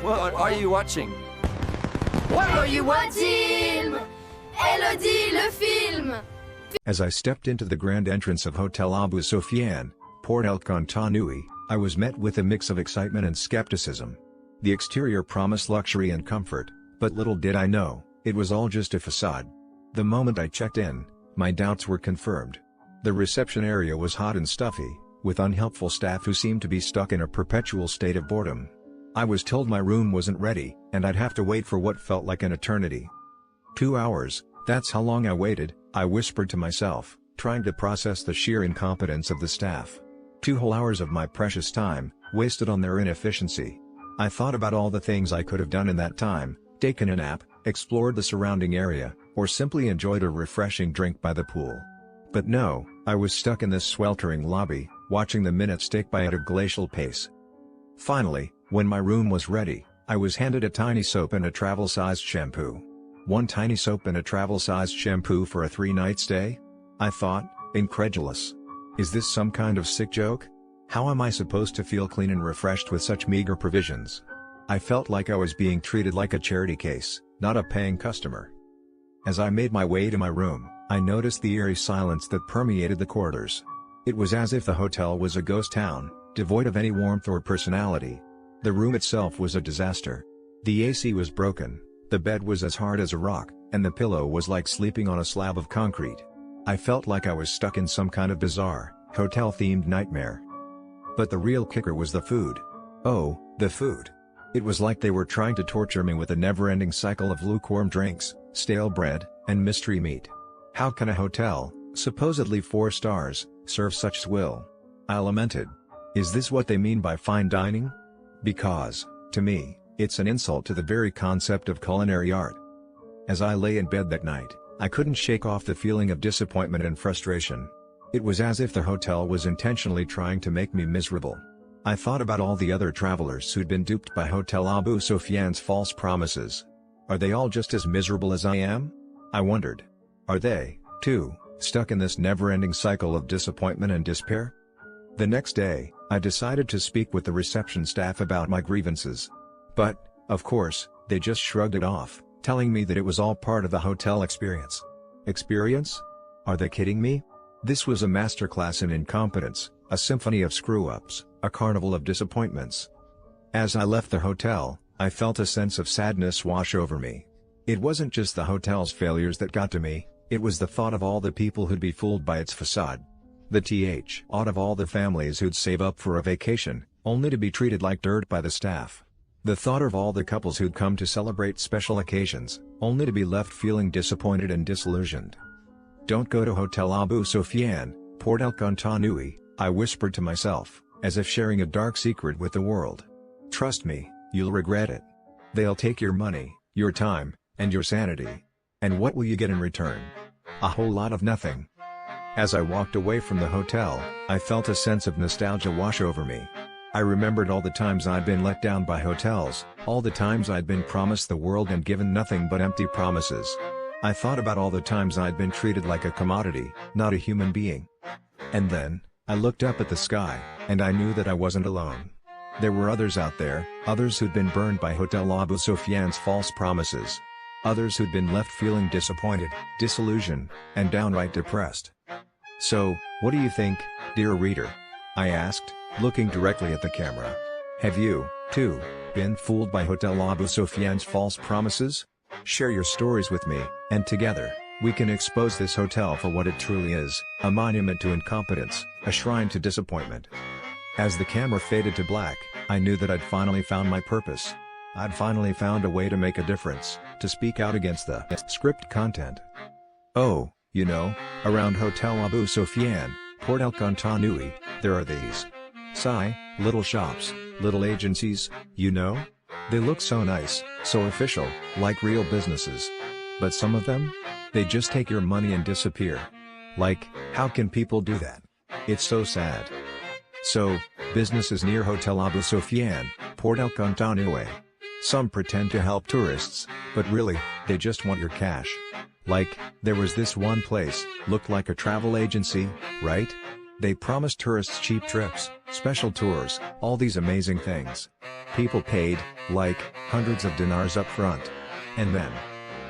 What are you watching? What are you watching? Elodie, le film! As I stepped into the grand entrance of Hotel Abou Sofiane, Port El Kantaoui, I was met with a mix of excitement and skepticism. The exterior promised luxury and comfort, but little did I know, it was all just a facade. The moment I checked in, my doubts were confirmed. The reception area was hot and stuffy, with unhelpful staff who seemed to be stuck in a perpetual state of boredom. I was told my room wasn't ready, and I'd have to wait for what felt like an eternity. 2 hours, that's how long I waited, I whispered to myself, trying to process the sheer incompetence of the staff. 2 whole hours of my precious time, wasted on their inefficiency. I thought about all the things I could have done in that time, taken a nap, explored the surrounding area, or simply enjoyed a refreshing drink by the pool. But no, I was stuck in this sweltering lobby, watching the minutes tick by at a glacial pace. Finally, when my room was ready, I was handed a tiny soap and a travel-sized shampoo. One tiny soap and a travel-sized shampoo for a 3-night stay? I thought, incredulous. Is this some kind of sick joke? How am I supposed to feel clean and refreshed with such meager provisions? I felt like I was being treated like a charity case, not a paying customer. As I made my way to my room, I noticed the eerie silence that permeated the corridors. It was as if the hotel was a ghost town, devoid of any warmth or personality. The room itself was a disaster. The AC was broken, the bed was as hard as a rock, and the pillow was like sleeping on a slab of concrete. I felt like I was stuck in some kind of bizarre, hotel-themed nightmare. But the real kicker was the food. Oh, the food. It was like they were trying to torture me with a never-ending cycle of lukewarm drinks, stale bread, and mystery meat. How can a hotel, supposedly 4 stars, serve such swill? I lamented. Is this what they mean by fine dining? Because, to me, it's an insult to the very concept of culinary art. As I lay in bed that night, I couldn't shake off the feeling of disappointment and frustration. It was as if the hotel was intentionally trying to make me miserable. I thought about all the other travelers who'd been duped by Hotel Abou Sofiane's false promises. Are they all just as miserable as I am? I wondered. Are they, too, stuck in this never-ending cycle of disappointment and despair? The next day, I decided to speak with the reception staff about my grievances. But, of course, they just shrugged it off, telling me that it was all part of the hotel experience. Experience? Are they kidding me? This was a masterclass in incompetence, a symphony of screw-ups, a carnival of disappointments. As I left the hotel, I felt a sense of sadness wash over me. It wasn't just the hotel's failures that got to me, it was the thought of all the people who'd be fooled by its facade. The thought of all the families who'd save up for a vacation, only to be treated like dirt by the staff. The thought of all the couples who'd come to celebrate special occasions, only to be left feeling disappointed and disillusioned. Don't go to Hotel Abou Sofiane, Port El Kantaoui, I whispered to myself, as if sharing a dark secret with the world. Trust me, you'll regret it. They'll take your money, your time, and your sanity. And what will you get in return? A whole lot of nothing. As I walked away from the hotel, I felt a sense of nostalgia wash over me. I remembered all the times I'd been let down by hotels, all the times I'd been promised the world and given nothing but empty promises. I thought about all the times I'd been treated like a commodity, not a human being. And then, I looked up at the sky, and I knew that I wasn't alone. There were others out there, others who'd been burned by Hotel Abou Sofiane's false promises. Others who'd been left feeling disappointed, disillusioned, and downright depressed. So, what do you think, dear reader? I asked, looking directly at the camera. Have you, too, been fooled by Hotel Abou Sofiane's false promises? Share your stories with me, and together, we can expose this hotel for what it truly is, a monument to incompetence, a shrine to disappointment. As the camera faded to black, I knew that I'd finally found my purpose. I'd finally found a way to make a difference, to speak out against the script content. Oh, you know, around Hotel Abou Sofiane, Port El Kantaoui, there are these little shops, little agencies, you know? They look so nice, so official, like real businesses. But some of them? They just take your money and disappear. Like, how can people do that? It's so sad. So, businesses near Hotel Abou Sofiane, Port El Kantaoui. Some pretend to help tourists, but really, they just want your cash. Like, there was this one place, looked like a travel agency, right? They promised tourists cheap trips, special tours, all these amazing things. People paid, like, hundreds of dinars up front. And then,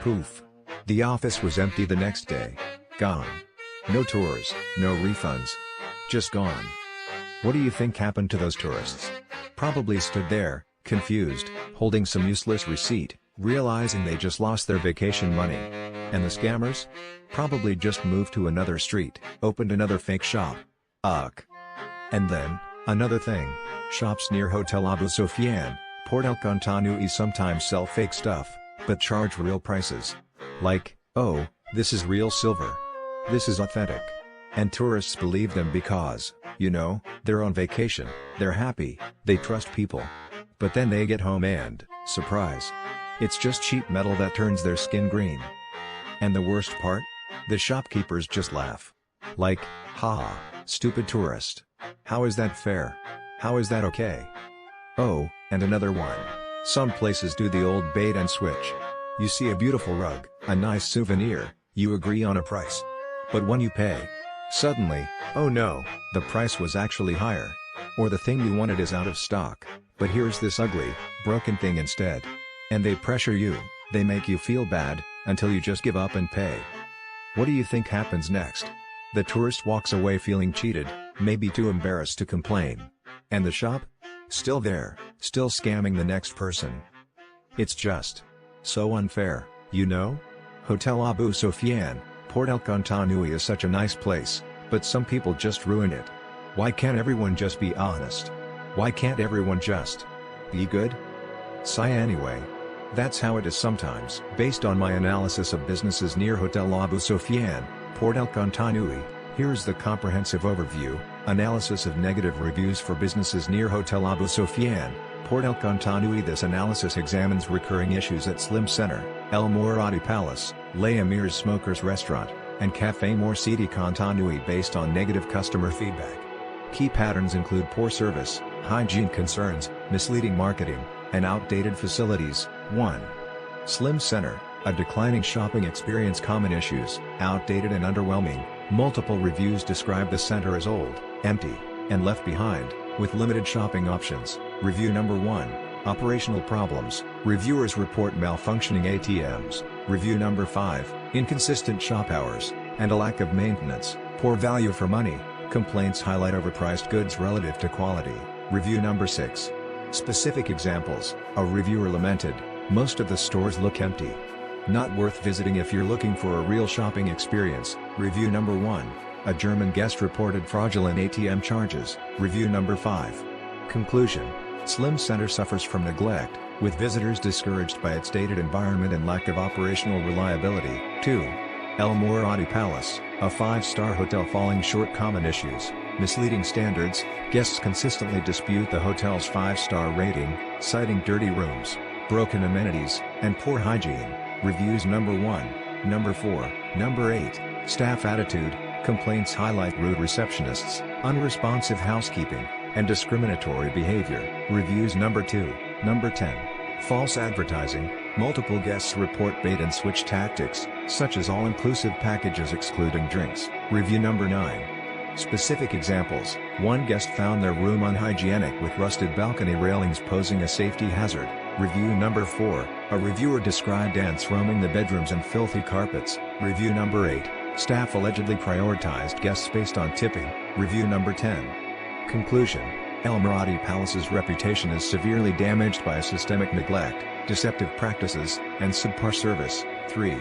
poof. The office was empty the next day. Gone. No tours, no refunds. Just gone. What do you think happened to those tourists? Probably stood there, confused, holding some useless receipt, realizing they just lost their vacation money. And the scammers? Probably just moved to another street, opened another fake shop. Ugh. And then, another thing, shops near Hotel Abou Sofiane, Port El Kantaoui sometimes sell fake stuff, but charge real prices. Like, oh, this is real silver. This is authentic. And tourists believe them because, you know, they're on vacation, they're happy, they trust people. But then they get home and, surprise. It's just cheap metal that turns their skin green. And the worst part? The shopkeepers just laugh. Like, haha, stupid tourist. How is that fair? How is that okay? Oh, and another one. Some places do the old bait and switch. You see a beautiful rug, a nice souvenir, you agree on a price. But when you pay, suddenly, oh no, the price was actually higher. Or the thing you wanted is out of stock, but here's this ugly, broken thing instead. And they pressure you, they make you feel bad, until you just give up and pay. What do you think happens next? The tourist walks away feeling cheated, maybe too embarrassed to complain. And the shop? Still there, still scamming the next person. It's just so unfair, you know? Hotel Abou Sofiane, Port El Kantaoui is such a nice place, but some people just ruin it. Why can't everyone just be honest? Why can't everyone just be good? Sigh anyway. That's how it is sometimes. Based on my analysis of businesses near Hotel Abou Sofiane, Port El Kantaoui, here's the comprehensive overview, analysis of negative reviews for businesses near Hotel Abou Sofiane, Port El Kantaoui. This analysis examines recurring issues at Slim Center, El Mouradi Palace, Les Amirs Smokers Restaurant, and Café Mouradi Kantaoui based on negative customer feedback. Key patterns include poor service, hygiene concerns, misleading marketing, and outdated facilities. 1. Slim Center, a declining shopping experience. Common issues, outdated and underwhelming. Multiple reviews describe the center as old, empty, and left behind, with limited shopping options. Review number 1. Operational problems. Reviewers report malfunctioning ATMs. Review number 5. Inconsistent shop hours, and a lack of maintenance. Poor value for money. Complaints highlight overpriced goods relative to quality. Review number 6. Specific examples. A reviewer lamented, most of the stores look empty. Not worth visiting if you're looking for a real shopping experience. Review number 1. A German guest reported fraudulent ATM charges. Review number 5. Conclusion. Slim Center suffers from neglect, with visitors discouraged by its dated environment and lack of operational reliability. 2. El Mouradi Palace, a 5-star hotel falling short. Common issues, misleading standards, guests consistently dispute the hotel's 5-star rating, citing dirty rooms, broken amenities, and poor hygiene. Reviews number 1, number 4, number 8, staff attitude, complaints highlight rude receptionists, unresponsive housekeeping, and discriminatory behavior. Reviews number 2, number 10, false advertising, multiple guests report bait and switch tactics, such as all-inclusive packages excluding drinks. Review number 9. Specific examples. One guest found their room unhygienic with rusted balcony railings posing a safety hazard. Review number 4. A reviewer described ants roaming the bedrooms and filthy carpets. Review number 8. Staff allegedly prioritized guests based on tipping. Review number 10. Conclusion. El Mouradi Palace's reputation is severely damaged by systemic neglect, deceptive practices, and subpar service. 3.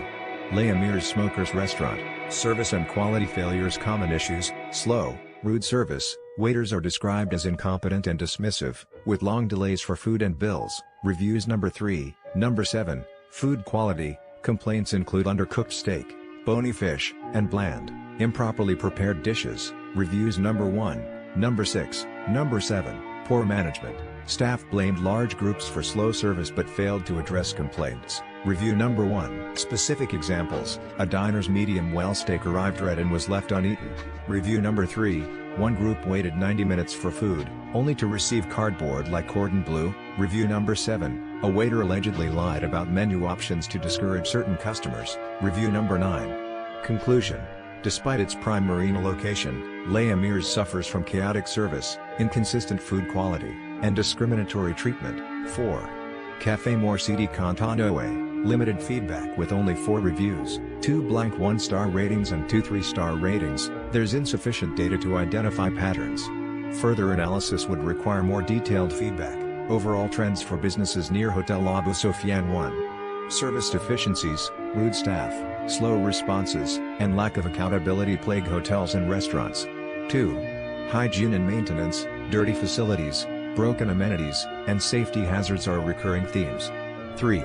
Les Amirs Smokers Restaurant, service and quality failures. Common issues, slow, rude service, waiters are described as incompetent and dismissive, with long delays for food and bills. Reviews number 3, number 7, food quality, complaints include undercooked steak, bony fish, and bland, improperly prepared dishes. Reviews number 1, number 6, number 7, poor management, staff blamed large groups for slow service but failed to address complaints. Review number 1. Specific examples. A diner's medium well steak arrived red and was left uneaten. Review number 3. One group waited 90 minutes for food, only to receive cardboard-like cordon bleu. Review number 7. A waiter allegedly lied about menu options to discourage certain customers. Review number 9. Conclusion. Despite its prime marina location, Les Amirs suffers from chaotic service, inconsistent food quality, and discriminatory treatment. 4. Café Mouradi Kantaoui, limited feedback with only 4 reviews, 2 blank 1-star ratings and 2 3-star ratings. There's insufficient data to identify patterns. Further analysis would require more detailed feedback. Overall trends for businesses near Hotel Abou Sofiane 1. Service deficiencies, rude staff, slow responses, and lack of accountability plague hotels and restaurants. 2. Hygiene and maintenance, dirty facilities, broken amenities, and safety hazards are recurring themes. 3.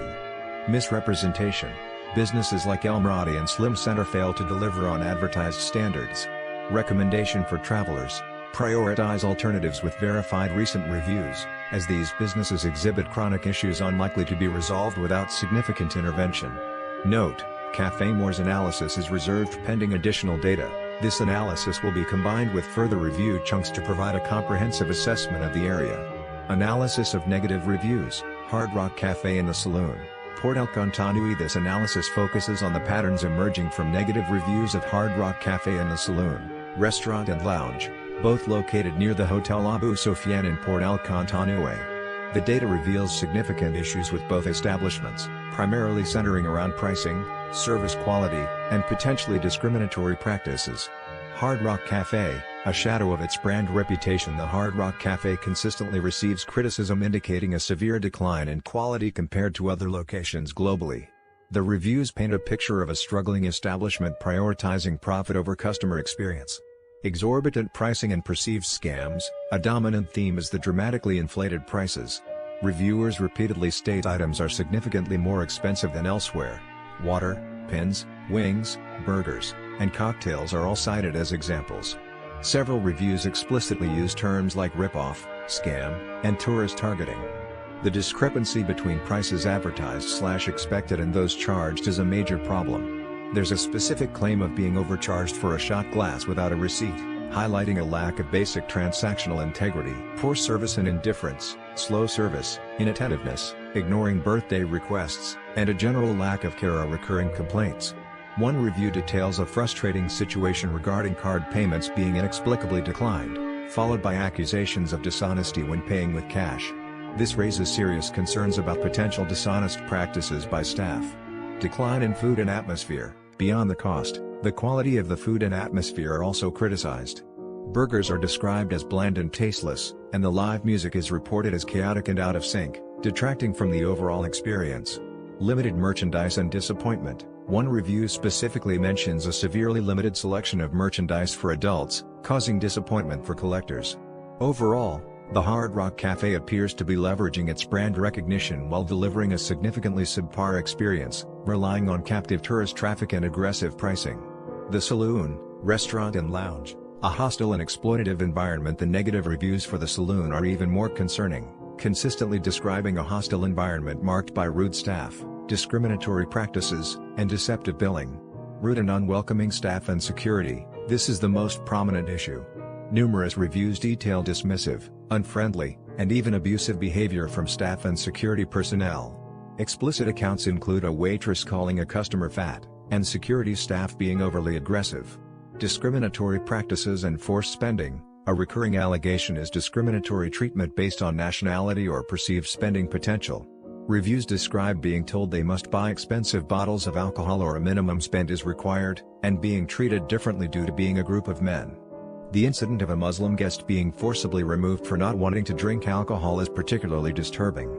Misrepresentation. Businesses like El Mouradi and Slim Center fail to deliver on advertised standards. Recommendation for travelers: prioritize alternatives with verified recent reviews, as these businesses exhibit chronic issues unlikely to be resolved without significant intervention. Note: Café Moore's analysis is reserved pending additional data. This analysis will be combined with further review chunks to provide a comprehensive assessment of the area. Analysis of negative reviews, Hard Rock Cafe and the Saloon, Port El Kantaoui. This analysis focuses on the patterns emerging from negative reviews at Hard Rock Cafe and the Saloon, restaurant and lounge, both located near the Hotel Abou Sofiane in Port El Kantaoui. The data reveals significant issues with both establishments, primarily centering around pricing, service quality, and potentially discriminatory practices. Hard Rock Cafe, a shadow of its brand reputation. The Hard Rock Cafe consistently receives criticism indicating a severe decline in quality compared to other locations globally. The reviews paint a picture of a struggling establishment prioritizing profit over customer experience. Exorbitant pricing and perceived scams. A dominant theme is the dramatically inflated prices. Reviewers repeatedly state items are significantly more expensive than elsewhere. Water, pins, wings, burgers, and cocktails are all cited as examples. Several reviews explicitly use terms like rip-off, scam, and tourist targeting. The discrepancy between prices advertised/expected and those charged is a major problem. There's a specific claim of being overcharged for a shot glass without a receipt, highlighting a lack of basic transactional integrity. Poor service and indifference, slow service, inattentiveness, ignoring birthday requests, and a general lack of care are recurring complaints. One review details a frustrating situation regarding card payments being inexplicably declined, followed by accusations of dishonesty when paying with cash. This raises serious concerns about potential dishonest practices by staff. Decline in food and atmosphere. Beyond the cost, the quality of the food and atmosphere are also criticized. Burgers are described as bland and tasteless, and the live music is reported as chaotic and out of sync, detracting from the overall experience. Limited merchandise and disappointment. One review specifically mentions a severely limited selection of merchandise for adults, causing disappointment for collectors. Overall, the Hard Rock Cafe appears to be leveraging its brand recognition while delivering a significantly subpar experience, relying on captive tourist traffic and aggressive pricing. The Saloon, restaurant and lounge, a hostile and exploitative environment. The negative reviews for the Saloon are even more concerning, consistently describing a hostile environment marked by rude staff, discriminatory practices, and deceptive billing. Rude and unwelcoming staff and security. This is the most prominent issue. Numerous reviews detail dismissive, unfriendly, and even abusive behavior from staff and security personnel. Explicit accounts include a waitress calling a customer fat, and security staff being overly aggressive. Discriminatory practices and forced spending. A recurring allegation is discriminatory treatment based on nationality or perceived spending potential. Reviews describe being told they must buy expensive bottles of alcohol or a minimum spend is required, and being treated differently due to being a group of men. The incident of a Muslim guest being forcibly removed for not wanting to drink alcohol is particularly disturbing.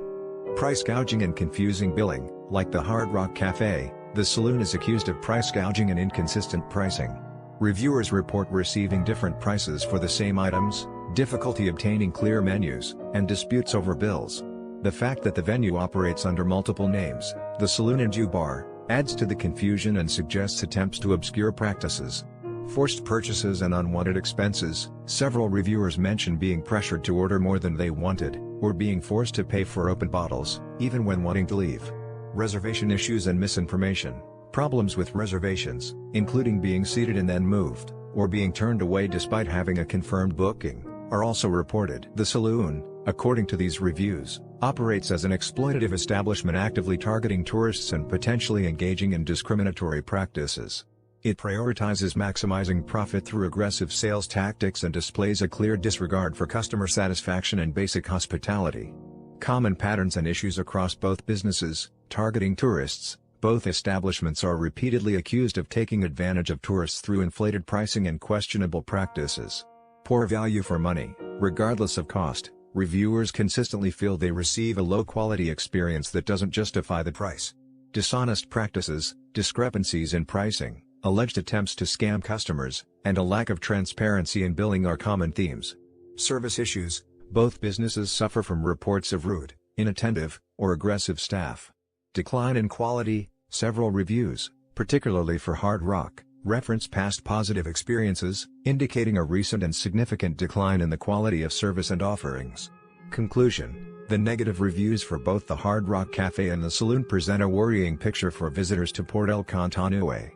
Price gouging and confusing billing. Like the Hard Rock Cafe, the Saloon is accused of price gouging and inconsistent pricing. Reviewers report receiving different prices for the same items, difficulty obtaining clear menus, and disputes over bills. The fact that the venue operates under multiple names, the Saloon and Jew Bar, adds to the confusion and suggests attempts to obscure practices. Forced purchases and unwanted expenses. Several reviewers mention being pressured to order more than they wanted, or being forced to pay for open bottles, even when wanting to leave. Reservation issues and misinformation. Problems with reservations, including being seated and then moved, or being turned away despite having a confirmed booking, are also reported. The Saloon, according to these reviews, operates as an exploitative establishment actively targeting tourists and potentially engaging in discriminatory practices. It prioritizes maximizing profit through aggressive sales tactics and displays a clear disregard for customer satisfaction and basic hospitality. Common patterns and issues across both businesses: targeting tourists. Both establishments are repeatedly accused of taking advantage of tourists through inflated pricing and questionable practices. Poor value for money. Regardless of cost, reviewers consistently feel they receive a low-quality experience that doesn't justify the price. Dishonest practices, discrepancies in pricing, alleged attempts to scam customers, and a lack of transparency in billing are common themes. Service issues. Both businesses suffer from reports of rude, inattentive, or aggressive staff. Decline in quality. Several reviews, particularly for Hard Rock, reference past positive experiences, indicating a recent and significant decline in the quality of service and offerings. Conclusion: the negative reviews for both the Hard Rock Cafe and the Saloon present a worrying picture for visitors to Port El Kantaoui.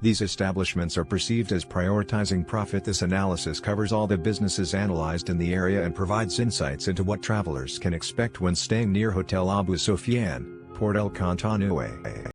These establishments are perceived as prioritizing profit. This analysis covers all the businesses analyzed in the area and provides insights into what travelers can expect when staying near Hotel Abou Sofiane, Port El Kantaoui.